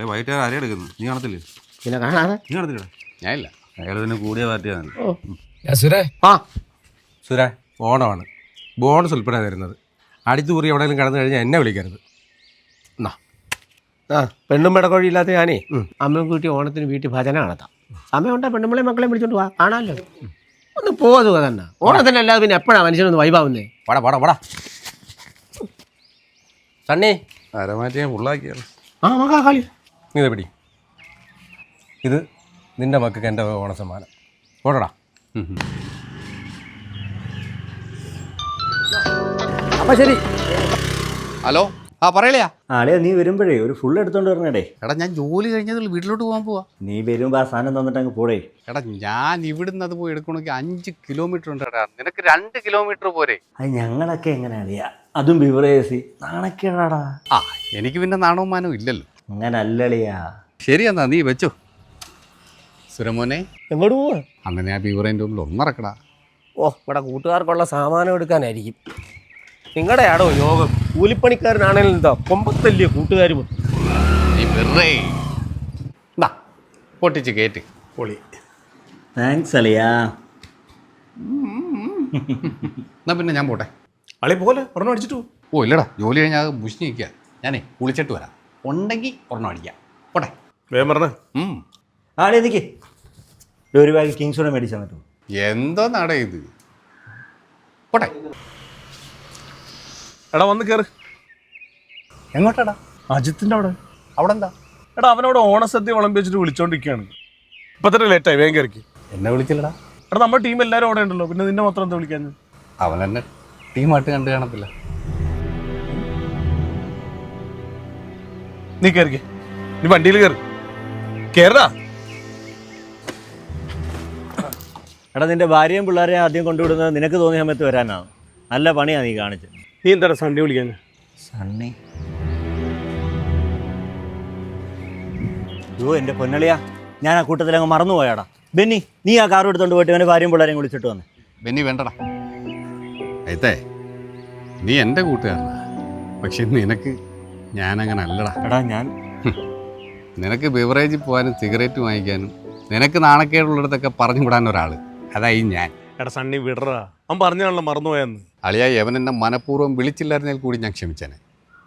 വൈകിട്ട് ആരെയും എടുക്കുന്നു നീ കാണത്തില്ലേ? പിന്നെ കാണാതെ നീ കാണത്തില്ല? ഞാനില്ല, അയാൾ തന്നെ കൂടിയ പാർട്ടിയാണ്. സുരേ, ഓണമാണ്, ബോണസ് ഉൾപ്പെടെ തരുന്നത്. അടിത്തുപുറി എവിടെയെങ്കിലും കടന്നു കഴിഞ്ഞാൽ എന്നെ വിളിക്കരുത്. എന്നാ പെണ്ണും പെടക്കോഴിയില്ലാത്ത ഞാനേ അമ്മയും കൂട്ടി ഓണത്തിന് വീട്ടിൽ ഭജന നടത്താം. സമയം ഉണ്ടാ പെണ്ണുമ്പളെ മക്കളെ വിളിച്ചോണ്ട് പോവാ, കാണാമല്ലോ. ഒന്ന് പോവാതുക തന്നെ. ഓണത്തിന് അല്ലാതെ പിന്നെ എപ്പോഴാണ് മനുഷ്യനൊന്ന് വൈബാവുന്നേ? വടാ സണ്ണി, അരമാറ്റി ഞാൻ ഫുള്ളാക്കിയാണ്. മക്കാ കളി നീ ഇത് പിടി. ഇത് നിന്റെ മക്കൾക്ക് എൻ്റെ ഓണസമ്മാനം. ഓടടാ. അപ്പം ശരി. ഹലോ, പറയലയാ. ആളെയാ, നീ വരുമ്പോഴേ ഒരു ഫുൾ എടുത്തോണ്ട് വരണേ. എടാ, ഞാൻ ജോലി കഴിഞ്ഞതിൽ വീട്ടിലോട്ട് പോകാൻ പോവാ. നീ വരുമ്പോൾ ആ സാധനം തന്നിട്ട് അങ്ങ് പോടേ. എടാ, ഞാൻ ഇവിടുന്ന് അത് പോയി എടുക്കണമെങ്കിൽ 5 കിലോമീറ്റർ ഉണ്ട്. എടാ, നിനക്ക് 2 കിലോമീറ്റർ പോരെ? അത് ഞങ്ങളൊക്കെ എങ്ങനെ അറിയാ? അതും ബിവറേജ് നാണക്കേടാടാ. എനിക്ക് പിന്നെ നാണവും മാനവും ഇല്ലല്ലോ. അങ്ങനെ അല്ലളിയാ. ശരി, എന്നാ നീ വെച്ചോ. സുരമോനെ, എങ്ങോട്ട് പോവാ? അങ്ങനെ ആ ബീവറേൻ്റെ മുമ്പിൽ ഒന്നിറക്കടാ. ഇവിടെ കൂട്ടുകാർക്കുള്ള സാമാനം എടുക്കാനായിരിക്കും. നിങ്ങളുടെ ആടോ യോഗം. കൂലിപ്പണിക്കാരനാണെങ്കിലും എന്താ കൊമ്പത്തല്ലേ കൂട്ടുകാർ നീ വെറുതെ പൊട്ടിച്ച് കേറ്റ്. പൊളി. താങ്ക്സ് അളിയാ. എന്നാ പിന്നെ ഞാൻ പോട്ടെ. അളി പോലെ ഒരെണ്ണം അടിച്ചിട്ടു. ഇല്ലടാ, ജോലി കഴിഞ്ഞാൽ അത് മുഷിഞ്ഞ് നിൽക്കുക. ഞാനേ കുളിച്ചിട്ട് വരാം. ഉണ്ടെങ്കിൽ ഒരെണ്ണം അടിക്കാം. പോട്ടെ. വേഗം പറഞ്ഞേ. ആളെ നിൽക്കേ, ഒരു ബാഗ് കിങ്സ് കൂടെ മേടിച്ചാൽ പറ്റുമോ? എന്തോ നട ഇത്. പോട്ടെ. എടാ വന്ന് കയറ്. എങ്ങോട്ടാടാ? അജിത്തിന്റെ അവിടെ. അവിടെ എന്താ? എടാ അവനോട് ഓണസദ്യ വിളമ്പി വെച്ചിട്ട് വിളിച്ചോണ്ടിരിക്കുകയാണ്. ഇപ്പൊ തന്നെ ലേറ്റായി, വേഗം കയറിക്ക്. എന്നെ വിളിച്ചില്ലടാ. എടാ നമ്മുടെ ടീം എല്ലാവരും അവിടെ ഉണ്ടല്ലോ, പിന്നെ നിന്നെ മാത്രം എന്താ വിളിക്കാൻ? അവൻ എന്നെ ടീമായിട്ട് കണ്ടു കാണത്തില്ല. നീ കയറിക്കേ, നീ വണ്ടിയിൽ കയറി കേറാ. എടാ, നിന്റെ ഭാര്യയും പിള്ളേരെയും ആദ്യം കൊണ്ടുവിടുന്നത് നിനക്ക് തോന്നിയ സമയത്ത് വരാനാണ്. നല്ല പണിയാണ് നീ കാണിച്ചത്. നീ എന്താ സൺഡേ വിളിക്കാൻ? സണ്ണി, എൻ്റെ പൊന്നളിയാ, ഞാൻ ആ കൂട്ടത്തിൽ അങ്ങ് മറന്നുപോയാടാ. ബെന്നി, നീ ആ കാർ എടുത്തോണ്ട് പോയിട്ട് അവൻ്റെ ഭാര്യയും പിള്ളേരെയും വിളിച്ചിട്ട് വന്നേ. ബെന്നി വേണ്ടടാ. അയത്തേ, നീ എൻ്റെ കൂട്ടുകാരനാ. പക്ഷെ നിനക്ക് ഞാനങ്ങനെ അല്ലടാ. എടാ ഞാൻ നിനക്ക് ബിവറേജിൽ പോകാനും സിഗരറ്റ് വാങ്ങിക്കാനും നിനക്ക് നാണക്കേടുള്ളിടത്തൊക്കെ പറഞ്ഞു വിടാൻ ഒരാൾ, അതായി ഞാൻ. എടാ സണ്ണി വിടറാ, അവൻ പറഞ്ഞാണല്ലോ മറന്നുപോയെന്ന്. അളിയായി അവൻ എന്നെ മനഃപൂർവ്വം വിളിച്ചില്ലായിരുന്നെങ്കിൽ കൂടി ഞാൻ ക്ഷമിച്ചേനെ.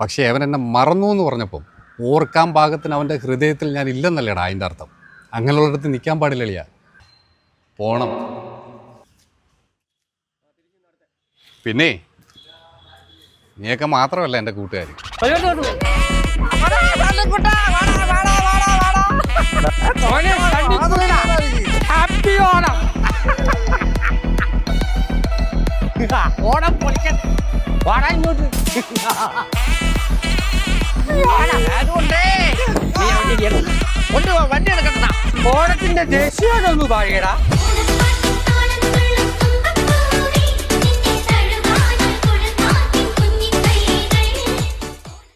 പക്ഷേ അവൻ എന്നെ മറന്നു എന്ന് പറഞ്ഞപ്പം ഓർക്കാൻ പാകത്തിന് അവൻ്റെ ഹൃദയത്തിൽ ഞാൻ ഇല്ലെന്നല്ലേടാ അതിൻ്റെ അർത്ഥം. അങ്ങനെയുള്ളിടത്ത് നിൽക്കാൻ പാടില്ല അളിയാ. പോണം. പിന്നെ നീയൊക്കെ മാത്രമല്ല എൻ്റെ കൂട്ടുകാർ. ഓണം പൊളിക്കാൻ ഇങ്ങോട്ട്. വണ്ടി എടുക്കണ്ട. ഓണത്തിന്റെ ദേശീയോടൊന്ന് പറയടാ.